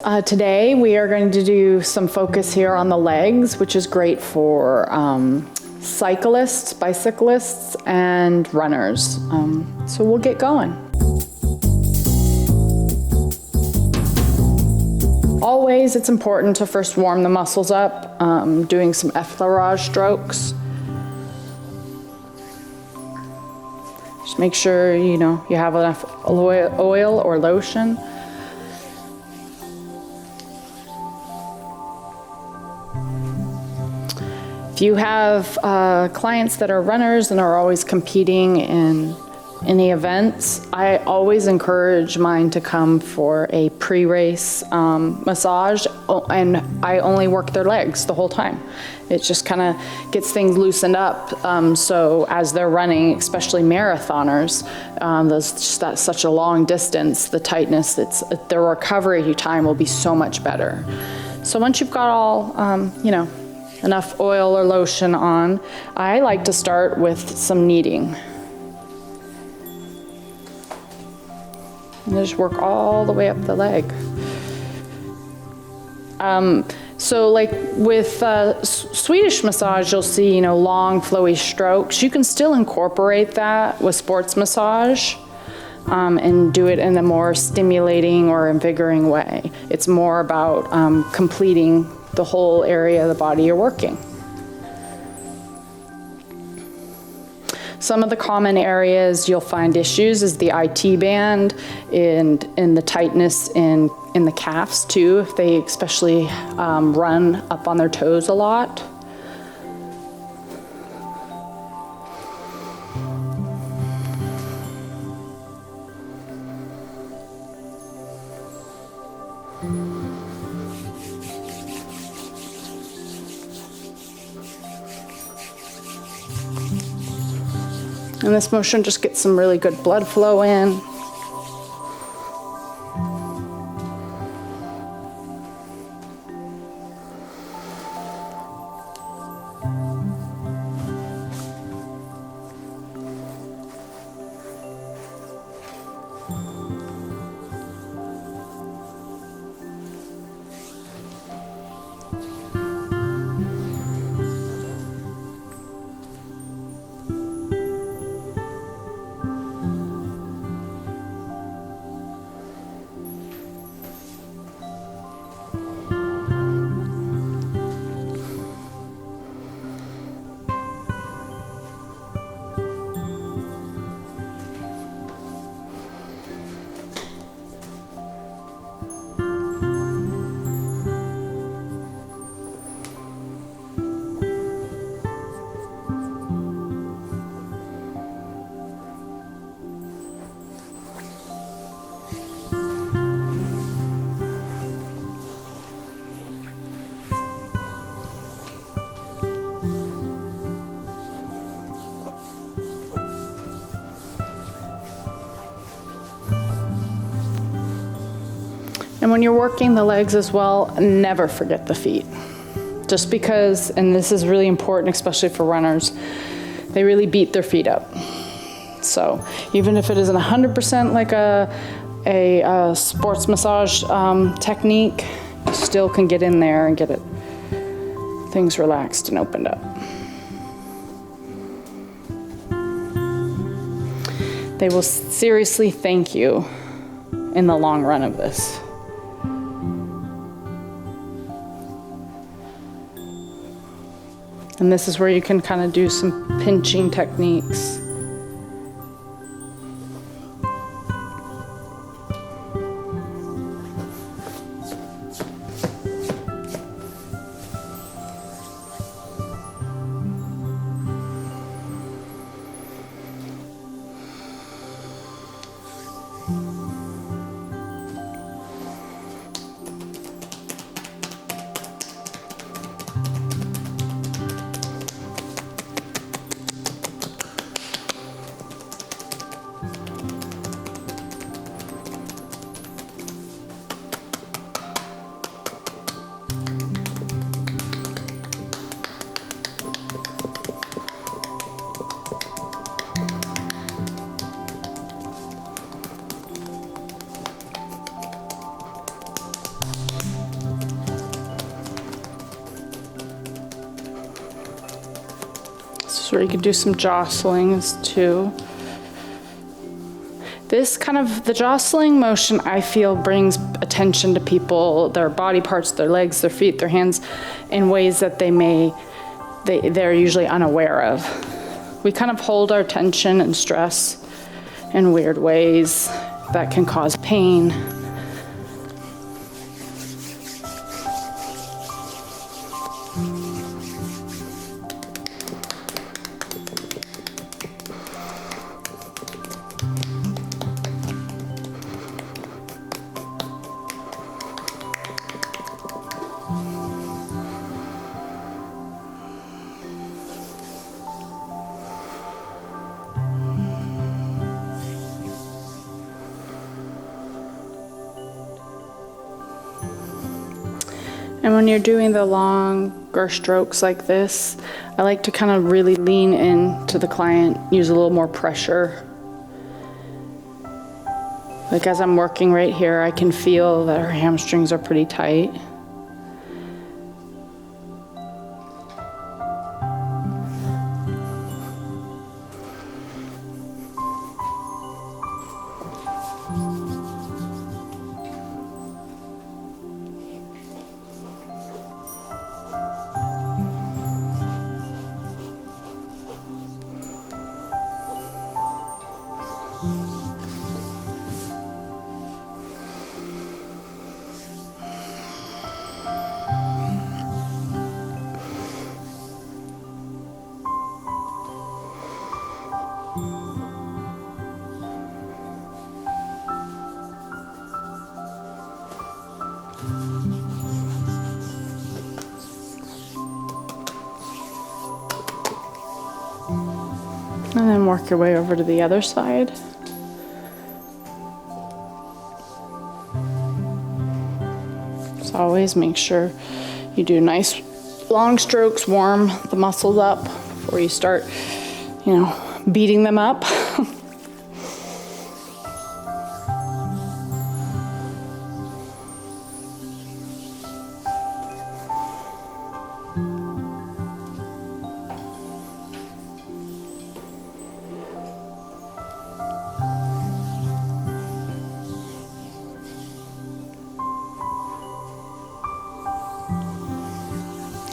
Today we are going to do some focus here on the legs, which is great for cyclists, bicyclists, and runners. So we'll get going. Always, it's important to first warm the muscles up, doing some effleurage strokes. Just make sure you have enough oil or lotion. If you have clients that are runners and are always competing in any events, I always encourage mine to come for a pre-race massage, and I only work their legs the whole time. It just kind of gets things loosened up, so as they're running, especially marathoners, that's such a long distance, the tightness, their recovery time will be so much better. So once you've got all, enough oil or lotion on, I like to start with some kneading. And just work all the way up the leg. So like with Swedish massage, you'll see, long flowy strokes. You can still incorporate that with sports massage and do it in a more stimulating or invigorating way. It's more about completing the whole area of the body you're working. Some of the common areas you'll find issues is the IT band and the tightness in the calves too, if they especially run up on their toes a lot. And this motion just gets some really good blood flow in. And when you're working the legs as well, never forget the feet. Just because, and this is really important, especially for runners, they really beat their feet up. So even if it isn't 100% like a sports massage technique, you still can get in there and get things relaxed and opened up. They will seriously thank you in the long run of this. And this is where you can kind of do some pinching techniques. So you can do some jostlings too. This kind of, the jostling motion, I feel, brings attention to people, their body parts, their legs, their feet, their hands, in ways that they're usually unaware of. We kind of hold our tension and stress in weird ways that can cause pain. And when you're doing the longer strokes like this, I like to kind of really lean into the client, use a little more pressure. Like as I'm working right here, I can feel that her hamstrings are pretty tight. And then work your way over to the other side. So always make sure you do nice long strokes, warm the muscles up before you start, beating them up.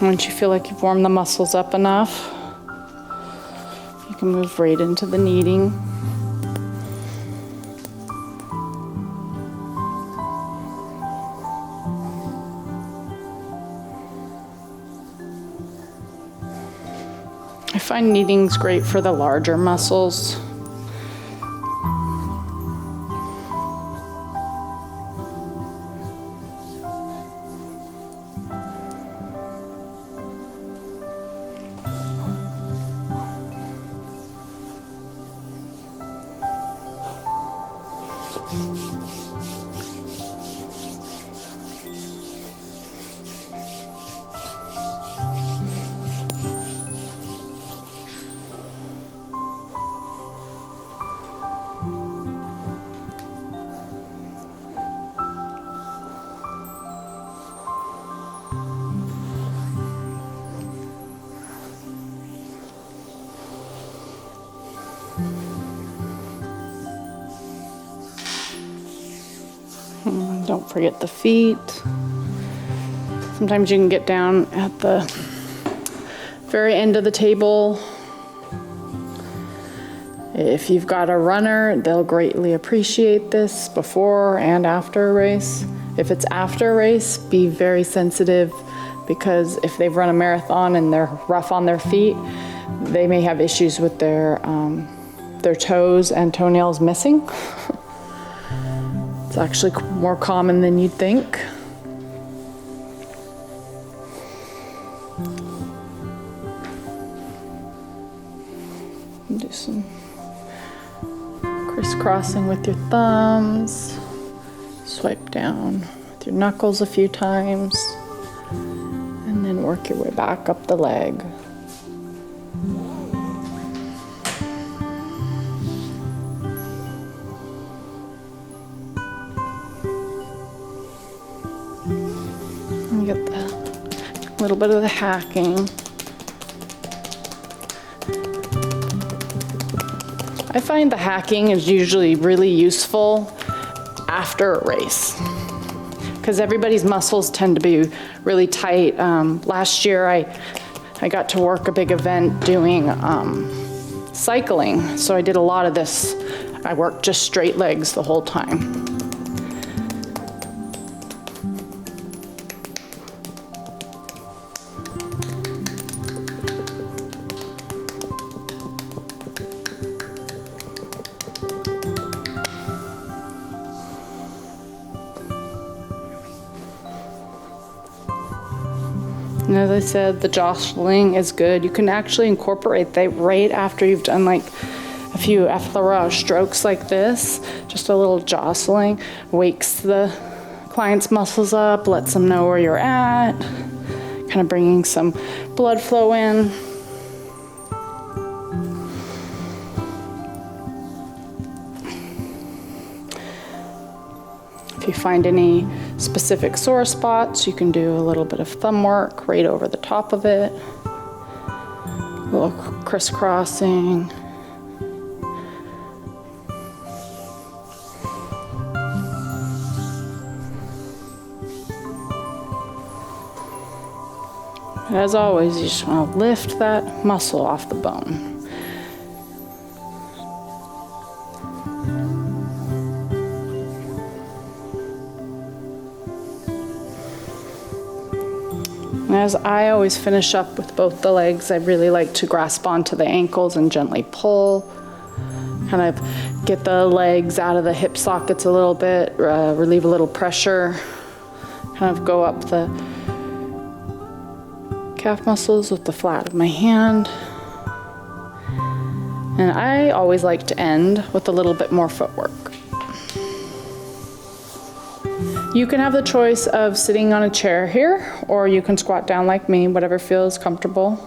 Once you feel like you've warmed the muscles up enough, you can move right into the kneading. I find kneading's great for the larger muscles. And don't forget the feet. Sometimes you can get down at the very end of the table. If you've got a runner, they'll greatly appreciate this before and after a race. If it's after a race, be very sensitive, because if they've run a marathon and they're rough on their feet, they may have issues with their toes and toenails missing. It's actually more common than you'd think. Do some crisscrossing with your thumbs. Swipe down with your knuckles a few times. And then work your way back up the leg. And get the little bit of the hacking. I find the hacking is usually really useful after a race because everybody's muscles tend to be really tight. Last year I got to work a big event doing cycling, so I did a lot of this. I worked just straight legs the whole time. And as I said, the jostling is good. You can actually incorporate that right after you've done like a few effleurage strokes like this. Just a little jostling wakes the client's muscles up, lets them know where you're at, kind of bringing some blood flow in. If you find any specific sore spots, you can do a little bit of thumb work right over the top of it. A little crisscrossing. As always, you just want to lift that muscle off the bone. As I always finish up with both the legs, I really like to grasp onto the ankles and gently pull. Kind of get the legs out of the hip sockets a little bit, relieve a little pressure. Kind of go up the calf muscles with the flat of my hand. And I always like to end with a little bit more footwork. You can have the choice of sitting on a chair here, or you can squat down like me, whatever feels comfortable.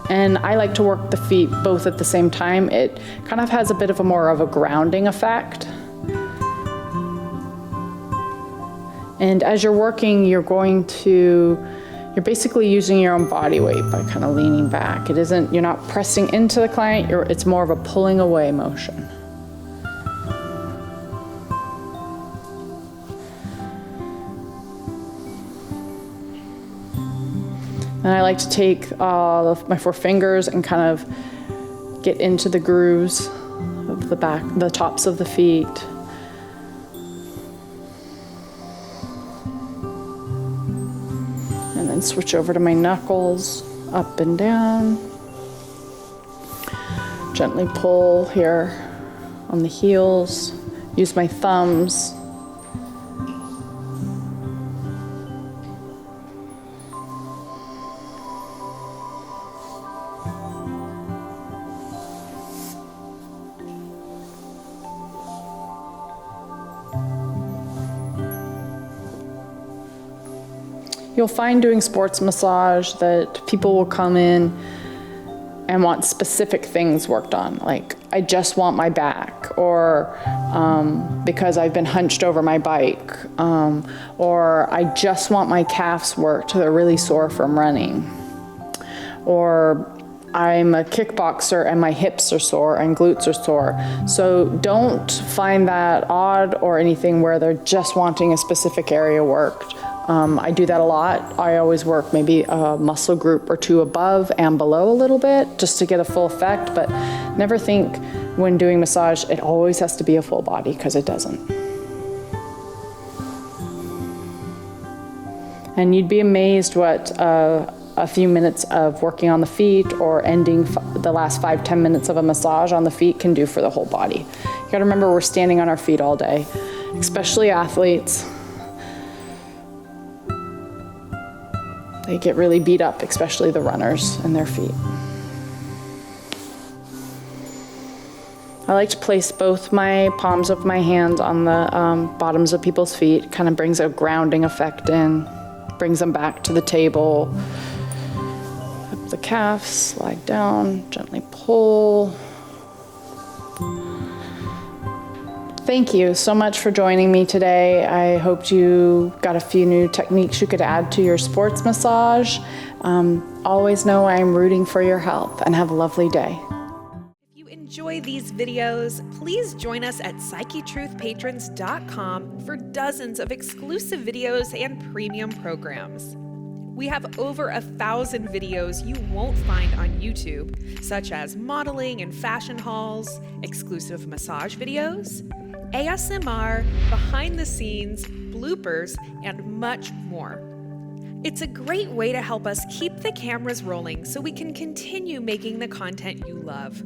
And I like to work the feet both at the same time. It kind of has a bit of a more of a grounding effect. And as you're working, you're basically using your own body weight by kind of leaning back. You're not pressing into the client, it's more of a pulling away motion. And I like to take all of my 4 fingers and kind of get into the grooves of the tops of the feet. And then switch over to my knuckles, up and down. Gently pull here on the heels. Use my thumbs. You'll find doing sports massage that people will come in and want specific things worked on. Like, I just want my back, or because I've been hunched over my bike, or I just want my calves worked, they're really sore from running. Or I'm a kickboxer and my hips are sore and glutes are sore. So don't find that odd or anything where they're just wanting a specific area worked. I do that a lot. I always work maybe a muscle group or 2 above and below a little bit just to get a full effect, but never think when doing massage it always has to be a full body, because it doesn't. And you'd be amazed what a few minutes of working on the feet or ending the last 5-10 minutes of a massage on the feet can do for the whole body. You gotta remember, we're standing on our feet all day, especially athletes. They get really beat up, especially the runners and their feet. I like to place both my palms of my hands on the bottoms of people's feet. Kind of brings a grounding effect in, brings them back to the table. Up the calves, slide down, gently pull. Thank you so much for joining me today. I hoped you got a few new techniques you could add to your sports massage. Always know I'm rooting for your health, and have a lovely day. If you enjoyed enjoy these videos, please join us at psychetruthpatrons.com for dozens of exclusive videos and premium programs. We have over 1,000 videos you won't find on YouTube, such as modeling and fashion hauls, exclusive massage videos, ASMR, behind the scenes, bloopers, and much more. It's a great way to help us keep the cameras rolling so we can continue making the content you love.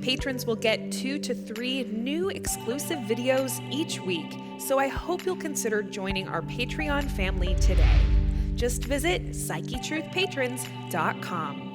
Patrons will get 2 to 3 new exclusive videos each week, so I hope you'll consider joining our Patreon family today. Just visit psychetruthpatrons.com.